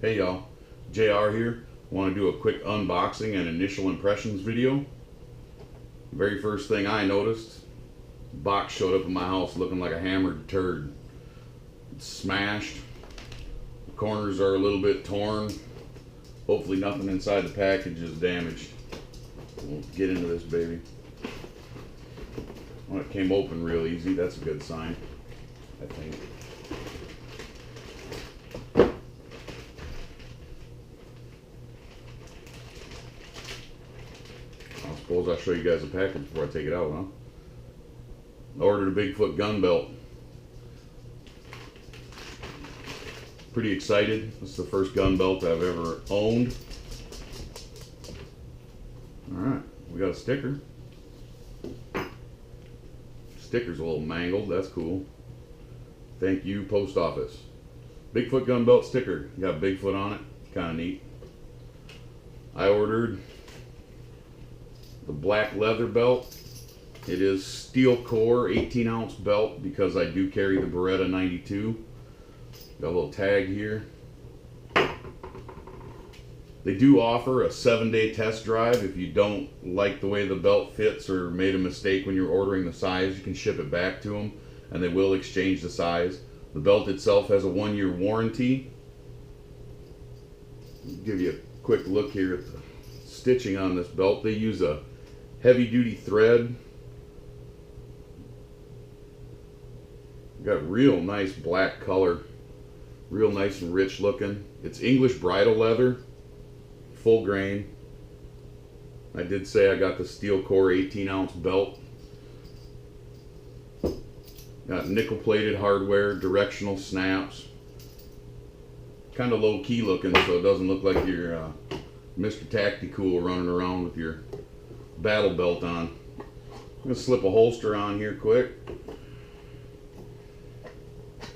Hey y'all, JR here. Want to do a quick unboxing and initial impressions video. Very first thing I noticed, box showed up in my house looking like a hammered turd. It's smashed. The corners are a little bit torn. Hopefully nothing inside the package is damaged. We'll get into this baby. Well, it came open real easy. That's a good sign, I think. I suppose I'll show you guys the package before I take it out, huh? I ordered a Bigfoot gun belt. Pretty excited. This is the first gun belt I've ever owned. Alright, we got a sticker. Sticker's a little mangled, that's cool. Thank you, post office. Bigfoot gun belt sticker. Got Bigfoot on it. Kind of neat. I ordered the black leather belt. It is steel core 18-ounce belt because I do carry the Beretta 92. Got a little tag here. They do offer a 7-day test drive. If you don't like the way the belt fits or made a mistake when you're ordering the size, you can ship it back to them and they will exchange the size. The belt itself has a 1-year warranty. I'll give you a quick look here at the stitching on this belt. They use a heavy-duty thread. Got real nice black color. Real nice and rich looking. It's English bridle leather. Full grain. I did say I got the steel core 18-ounce belt. Got nickel plated hardware, directional snaps. Kind of low key looking, so it doesn't look like you're Mr. Tacticool running around with your battle belt on. I'm gonna slip a holster on here quick.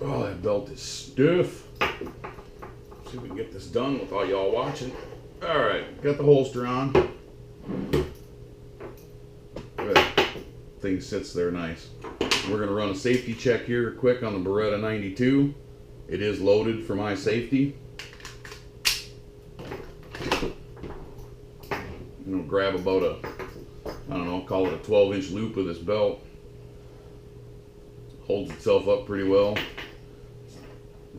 Oh, that belt is stiff. See if we can get this done with all y'all watching. Alright, got the holster on. Good. Thing sits there nice. We're going to run a safety check here quick on the Beretta 92. It is loaded for my safety. I'm going to grab about a, I don't know, call it a 12-inch loop of this belt. Holds itself up pretty well.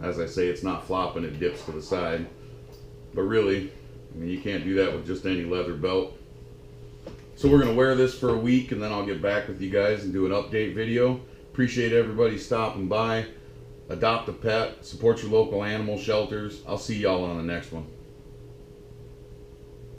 As I say, it's not flopping, it dips to the side. But really, I mean, you can't do that with just any leather belt. So we're going to wear this for a week and then I'll get back with you guys and do an update video. Appreciate everybody stopping by. Adopt a pet. Support your local animal shelters. I'll see y'all on the next one.